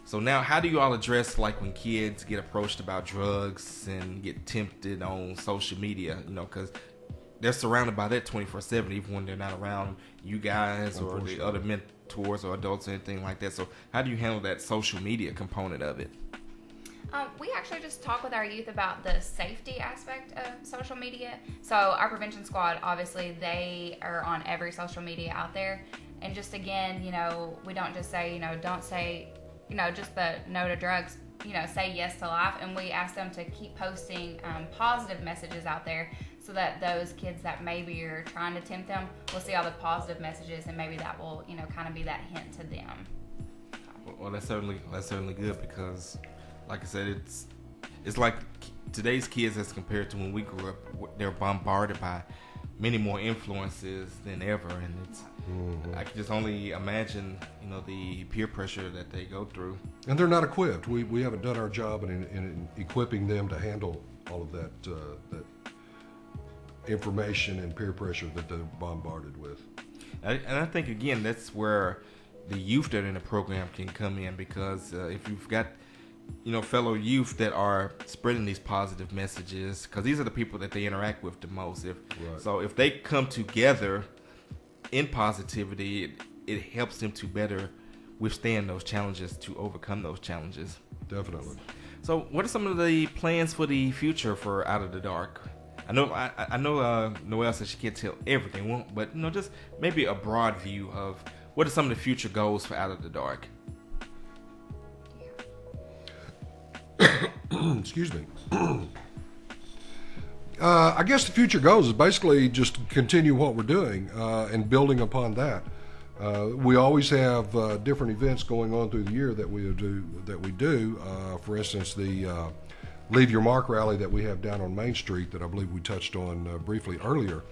so now how do you all address like when kids get approached about drugs and get tempted on social media, because they're surrounded by that 24/7, even when they're not around you guys or the other mentors or adults or anything like that. So how do you handle that social media component of it? We actually just talk with our youth about the safety aspect of social media. So our prevention squad, obviously, they are on every social media out there. And just again, we don't just say, don't say, just the no to drugs, say yes to life. And we ask them to keep posting positive messages out there so that those kids that maybe are trying to tempt them will see all the positive messages, and maybe that will, kind of be that hint to them. Well, that's certainly good, because like I said, it's like today's kids as compared to when we grew up, they're bombarded by many more influences than ever, and I can just only imagine, the peer pressure that they go through. And they're not equipped. We haven't done our job in equipping them to handle all of that information and peer pressure that they're bombarded with. And I think, again, that's where the youth that are in the program can come in, because if you've got fellow youth that are spreading these positive messages, because these are the people that they interact with the most. So if they come together in positivity, it helps them to better withstand those challenges, to overcome those challenges. Definitely. So what are some of the plans for the future for Out of the Dark? I know Noelle said she can't tell everything, but just maybe a broad view of what are some of the future goals for Out of the Dark. Excuse me. I guess the future goals is basically just continue what we're doing and building upon that. We always have different events going on through the year that we do. For instance, the Leave Your Mark rally that we have down on Main Street that I believe we touched on briefly earlier.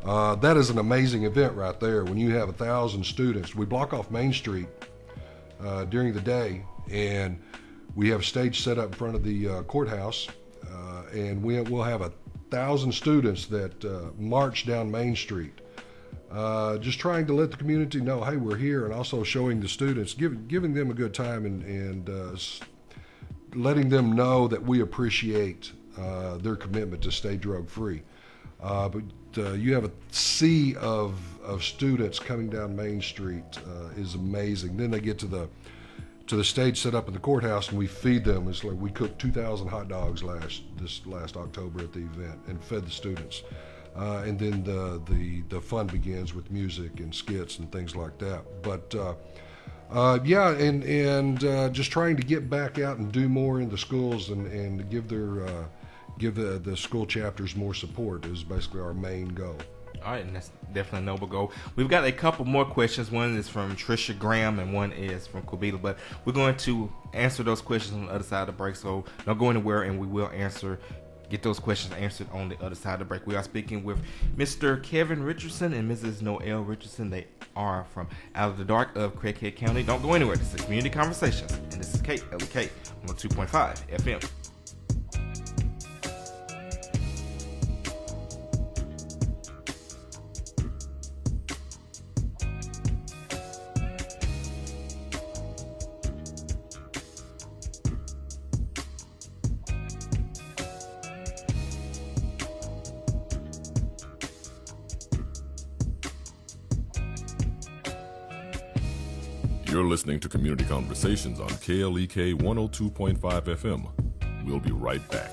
That is an amazing event right there. When you have 1,000 students, we block off Main Street during the day, and we have a stage set up in front of the courthouse, and we'll have 1,000 students that march down Main Street, just trying to let the community know, hey, we're here, and also showing the students, giving them a good time, and letting them know that we appreciate their commitment to stay drug-free. But you have a sea of students coming down Main Street is amazing. Then they get to the stage set up in the courthouse, and we feed them. It's like we cooked 2,000 hot dogs this last October at the event and fed the students. And then the fun begins with music and skits and things like that. But Yeah, and just trying to get back out and do more in the schools and give the school chapters more support is basically our main goal. All right, and that's definitely a noble goal. We've got a couple more questions. One is from Trisha Graham and one is from Kobita, but we're going to answer those questions on the other side of the break, so don't go anywhere, and we will get those questions answered on the other side of the break. We are speaking with Mr. Kevin Richardson and Mrs. Noelle Richardson. They are from Out of the Dark of Craighead County. Don't go anywhere. This is Community Conversations, and this is KLEK 102.5 FM. You're listening to Community Conversations on KLEK 102.5 FM. We'll be right back.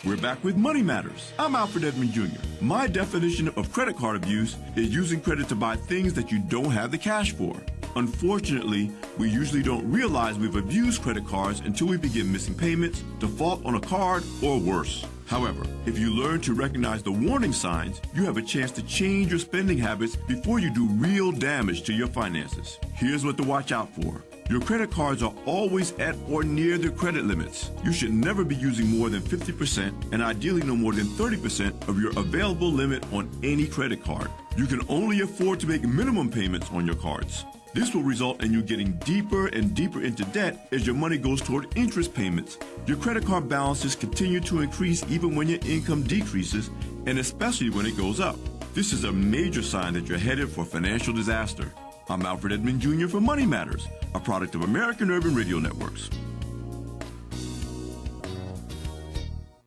We're back with Money Matters. I'm Alfred Edmond Jr. My definition of credit card abuse is using credit to buy things that you don't have the cash for. Unfortunately, we usually don't realize we've abused credit cards until we begin missing payments, default on a card, or worse. However, if you learn to recognize the warning signs, you have a chance to change your spending habits before you do real damage to your finances. Here's what to watch out for. Your credit cards are always at or near their credit limits. You should never be using more than 50% and ideally no more than 30% of your available limit on any credit card. You can only afford to make minimum payments on your cards. This will result in you getting deeper and deeper into debt as your money goes toward interest payments. Your credit card balances continue to increase even when your income decreases, and especially when it goes up. This is a major sign that you're headed for financial disaster. I'm Alfred Edmond Jr. for Money Matters, a product of American Urban Radio Networks.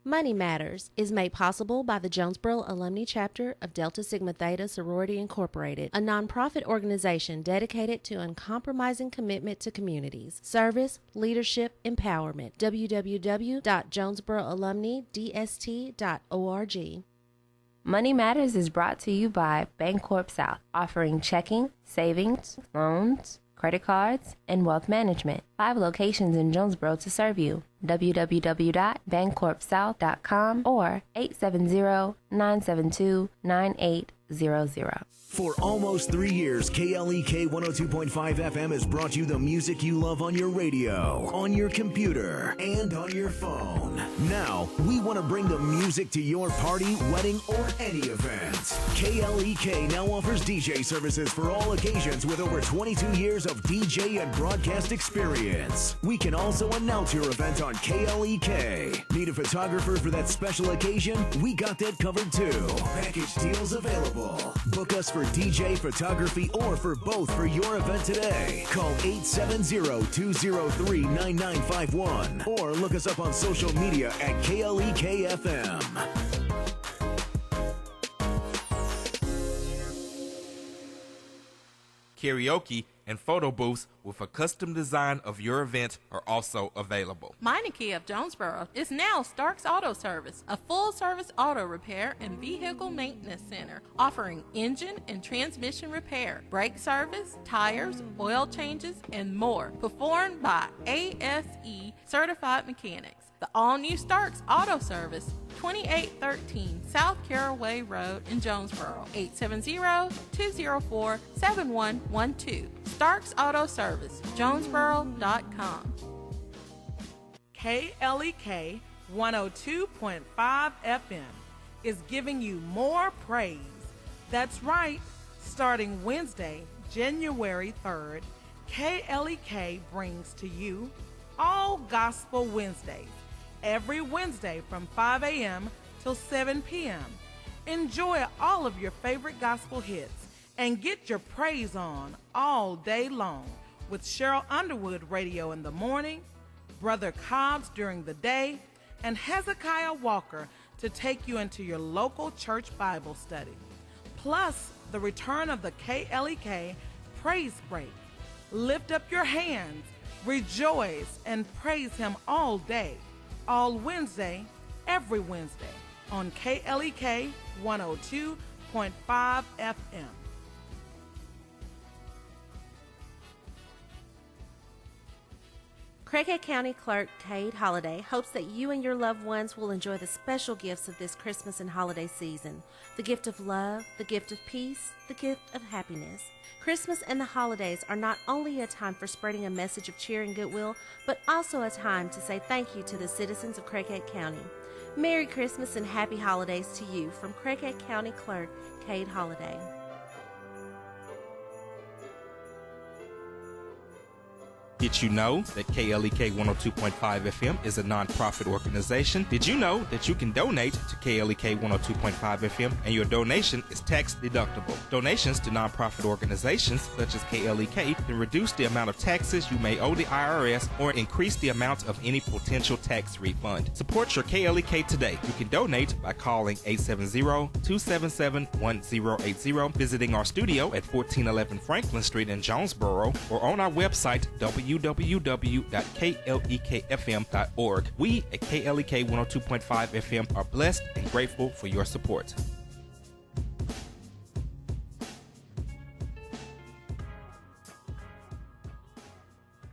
Money Matters is made possible by the Jonesboro Alumni Chapter of Delta Sigma Theta Sorority Incorporated, a nonprofit organization dedicated to uncompromising commitment to communities, service, leadership, empowerment. www.jonesboroalumnidst.org. Money Matters is brought to you by Bancorp South, offering checking, savings, loans, credit cards, and wealth management. 5 locations in Jonesboro to serve you. www.bancorpsouth.com or 870-972-9800. For almost 3 years, KLEK 102.5 FM has brought you the music you love on your radio, on your computer, and on your phone. Now, we want to bring the music to your party, wedding, or any event. KLEK now offers DJ services for all occasions with over 22 years of DJ and broadcast experience. We can also announce your event on KLEK. Need a photographer for that special occasion? We got that covered too. Package deals available. Book us for DJ, photography, or for both for your event today. Call 870-203-9951 or look us up on social media at KLEK-FM. Karaoke and photo booths with a custom design of your event are also available. Meineke of Jonesboro is now Starks Auto Service, a full-service auto repair and vehicle maintenance center offering engine and transmission repair, brake service, tires, oil changes, and more, performed by ASE certified mechanics. The all-new Starks Auto Service, 2813 South Caraway Road in Jonesboro, 870-204-7112. Starks Auto Service, Jonesboro.com. KLEK 102.5 FM is giving you more praise. That's right. Starting Wednesday, January 3rd, KLEK brings to you All Gospel Wednesdays. Every Wednesday from 5 a.m. till 7 p.m. Enjoy all of your favorite gospel hits and get your praise on all day long with Cheryl Underwood Radio in the morning, Brother Cobbs during the day, and Hezekiah Walker to take you into your local church Bible study. Plus, the return of the KLEK Praise Break. Lift up your hands, rejoice, and praise Him all day. all Wednesday, every Wednesday on KLEK 102.5 FM. Craighead County Clerk Cade Holliday hopes that you and your loved ones will enjoy the special gifts of this Christmas and holiday season. The gift of love, the gift of peace, the gift of happiness. Christmas and the holidays are not only a time for spreading a message of cheer and goodwill, but also a time to say thank you to the citizens of Craighead County. Merry Christmas and happy holidays to you from Craighead County Clerk Cade Holliday. Did you know that KLEK 102.5 FM is a non-profit organization? Did you know that you can donate to KLEK 102.5 FM and your donation is tax deductible? Donations to non-profit organizations such as KLEK can reduce the amount of taxes you may owe the IRS or increase the amount of any potential tax refund. Support your KLEK today. You can donate by calling 870-277-1080, visiting our studio at 1411 Franklin Street in Jonesboro, or on our website www.klekfm.org. We at KLEK 102.5 FM are blessed and grateful for your support.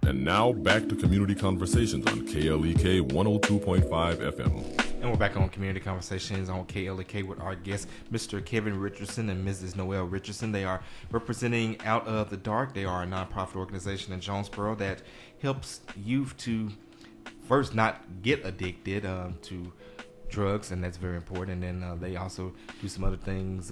And now back to Community Conversations on KLEK 102.5 FM. And we're back on Community Conversations on KLEK with our guests, Mr. Kevin Richardson and Mrs. Noelle Richardson. They are representing Out of the Dark. They are a nonprofit organization in Jonesboro that helps youth to first not get addicted to drugs, and that's very important. And then they also do some other things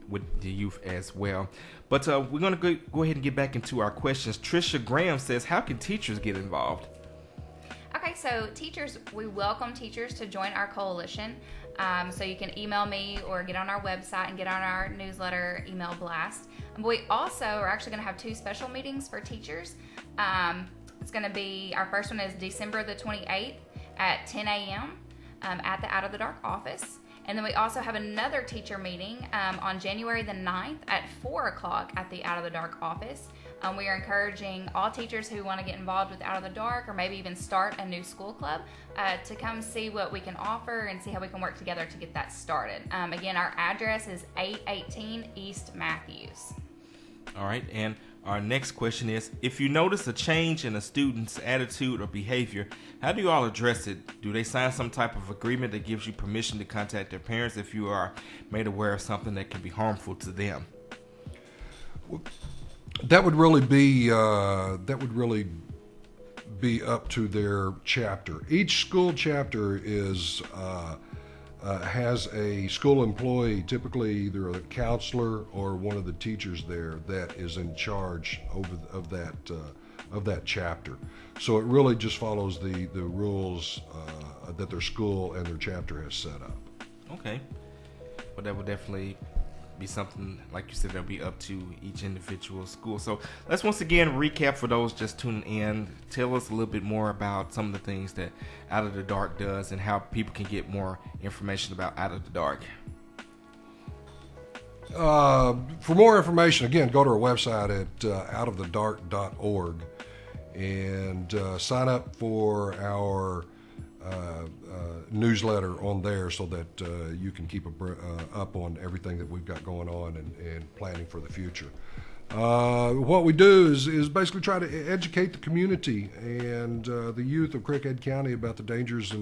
with the youth as well. But we're going to go ahead and get back into our questions. Trisha Graham says, how can teachers get involved? Okay, so teachers, we welcome teachers to join our coalition. So you can email me or get on our website and get on our newsletter email blast. We also are actually going to have 2 special meetings for teachers. It's going to be, our first one is December the 28th at 10 a.m. At the Out of the Dark office. And then we also have another teacher meeting on January the 9th at 4 o'clock at the Out of the Dark office. We are encouraging all teachers who want to get involved with Out of the Dark or maybe even start a new school club to come see what we can offer and see how we can work together to get that started. Again, our address is 818 East Matthews. All right, and our next question is, if you notice a change in a student's attitude or behavior, how do you all address it? Do they sign some type of agreement that gives you permission to contact their parents if you are made aware of something that can be harmful to them? That would really be up to their chapter. Each school chapter has a school employee, typically either a counselor or one of the teachers there, that is in charge of that chapter. So it really just follows the rules that their school and their chapter has set up. Okay, well, that would definitely be something, like you said, that'll be up to each individual school. So let's once again recap for those just tuning in. Tell us a little bit more about some of the things that Out of the Dark does and how people can get more information about Out of the Dark. For more information, again, go to our website at outofthedark.org and sign up for our newsletter on there so that you can keep up on everything that we've got going on and planning for the future. What we do is basically try to educate the community and the youth of Craighead County about the dangers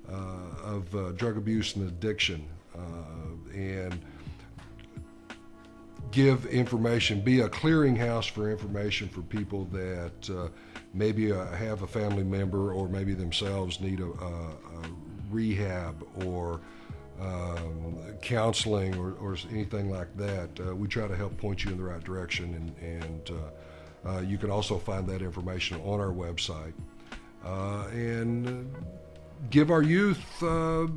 of drug abuse and addiction, and give information, be a clearinghouse for information for people that maybe have a family member or maybe themselves need a rehab or counseling or anything like that. We try to help point you in the right direction, and you can also find that information on our website. And give our youth a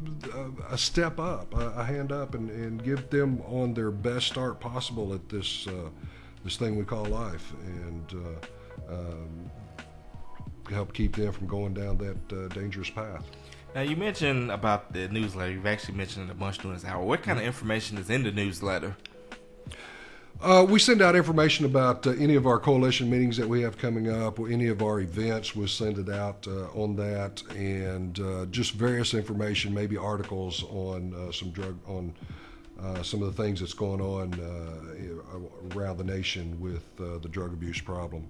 step up, a hand up, and give them on their best start possible at this thing we call life, and help keep them from going down that dangerous path. Now, you mentioned about the newsletter. You've actually mentioned it a bunch during this hour. What kind of information is in the newsletter? We send out information about any of our coalition meetings that we have coming up, or any of our events. We'll send it out on that, and just various information, maybe articles on some of the things that's going on around the nation with the drug abuse problem.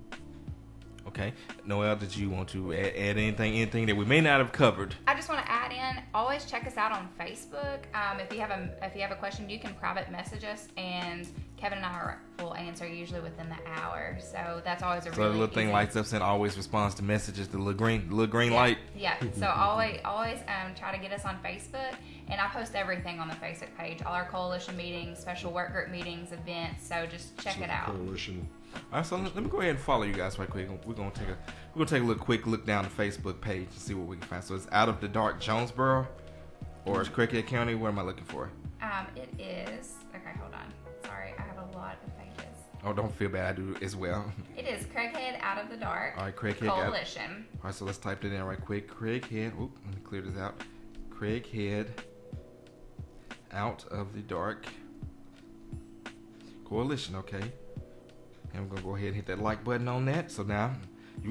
Okay. Noelle, did you want to add anything that we may not have covered? I just want to add in, always check us out on Facebook. If you have a question, you can private message us, and Kevin and I will answer usually within the hour. So that's always a really the little thing easy. lights up and always responds to messages, the little green light. Yeah. So always try to get us on Facebook, and I post everything on the Facebook page, all our coalition meetings, special work group meetings, events. So just check it out. Coalition. All right, so let me go ahead and follow you guys right quick. We're gonna take a little quick look down the Facebook page and see what we can find. So it's Out of the Dark Jonesboro, or it's Craighead County. What am I looking for? It is. Okay, hold on. Sorry, I have a lot of pages. Oh, don't feel bad. I do as well. It is Craighead Out of the Dark. All right, Craighead Coalition. All right, so let's type it in right quick. Craighead. Oop, let me clear this out. Craighead Out of the Dark Coalition. Okay. And we're going to go ahead and hit that like button on that. So now,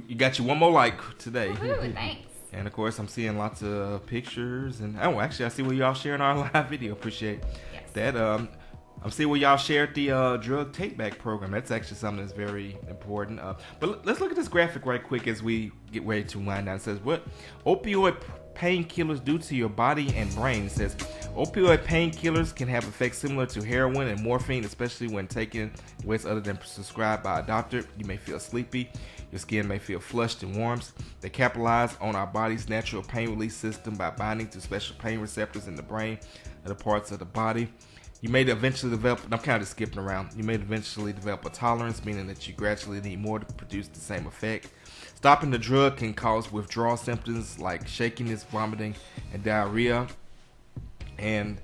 you got you one more like today. Woohoo, thanks. And of course, I'm seeing lots of pictures. And oh, actually, I see where y'all sharing our live video. Appreciate that. I'm seeing where y'all shared the drug take-back program. That's actually something that's very important. But let's look at this graphic right quick as we get ready to wind down. It says, what opioid painkillers do to your body and brain. It says, opioid painkillers can have effects similar to heroin and morphine, especially when taken ways other than prescribed by a doctor. You may feel sleepy. Your skin may feel flushed and warm. They capitalize on our body's natural pain release system by binding to special pain receptors in the brain and the parts of the body. You may eventually develop, I'm kind of skipping around, you may eventually develop a tolerance, meaning that you gradually need more to produce the same effect. Stopping the drug can cause withdrawal symptoms like shakiness, vomiting, and diarrhea. And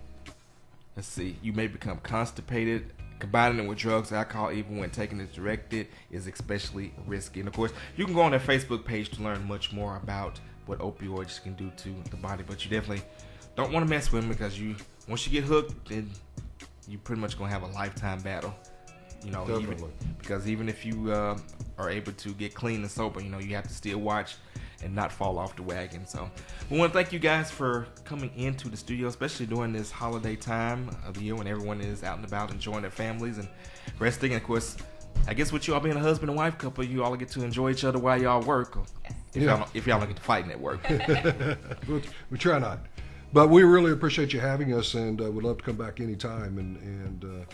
let's see, you may become constipated. Combining it with drugs or alcohol, even when taken as directed, is especially risky. And of course, you can go on their Facebook page to learn much more about what opioids can do to the body. But you definitely don't want to mess with them, because once you get hooked, then you pretty much gonna have a lifetime battle. Even if you are able to get clean and sober, you have to still watch and not fall off the wagon. So we want to thank you guys for coming into the studio, especially during this holiday time of the year when everyone is out and about enjoying their families and resting. And of course, I guess with you all being a husband and wife couple, you all get to enjoy each other while y'all work. If y'all don't get to fighting at work. We try not. But we really appreciate you having us, and would love to come back anytime, and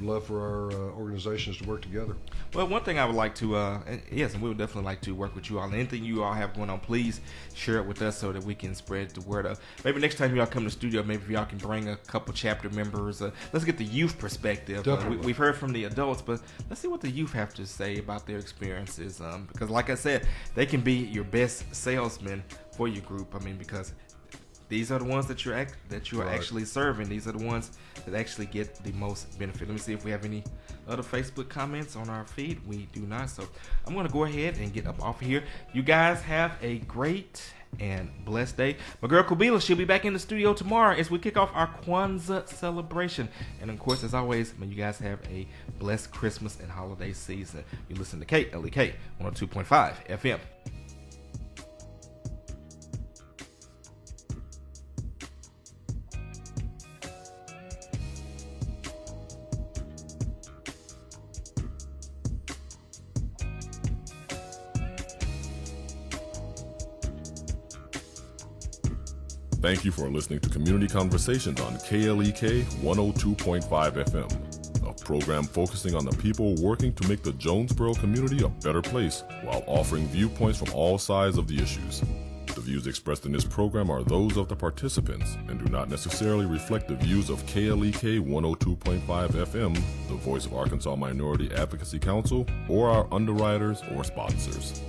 love for our organizations to work together. Well, one thing I would like to, and we would definitely like to work with you all. And anything you all have going on, please share it with us so that we can spread the word of. Maybe next time y'all come to the studio, maybe y'all can bring a couple chapter members. Let's get the youth perspective. We've heard from the adults, but let's see what the youth have to say about their experiences. Because like I said, they can be your best salesmen for your group. I mean, because these are the ones that you're actually serving. These are the ones that actually get the most benefit. Let me see if we have any other Facebook comments on our feed. We do not. So I'm going to go ahead and get up off of here. You guys have a great and blessed day. My girl Kubila, she'll be back in the studio tomorrow as we kick off our Kwanzaa celebration. And of course, as always, may you guys have a blessed Christmas and holiday season. You listen to KLEK 102.5 FM. Thank you for listening to Community Conversations on KLEK 102.5 FM, a program focusing on the people working to make the Jonesboro community a better place while offering viewpoints from all sides of the issues. The views expressed in this program are those of the participants and do not necessarily reflect the views of KLEK 102.5 FM, the voice of Arkansas Minority Advocacy Council, or our underwriters or sponsors.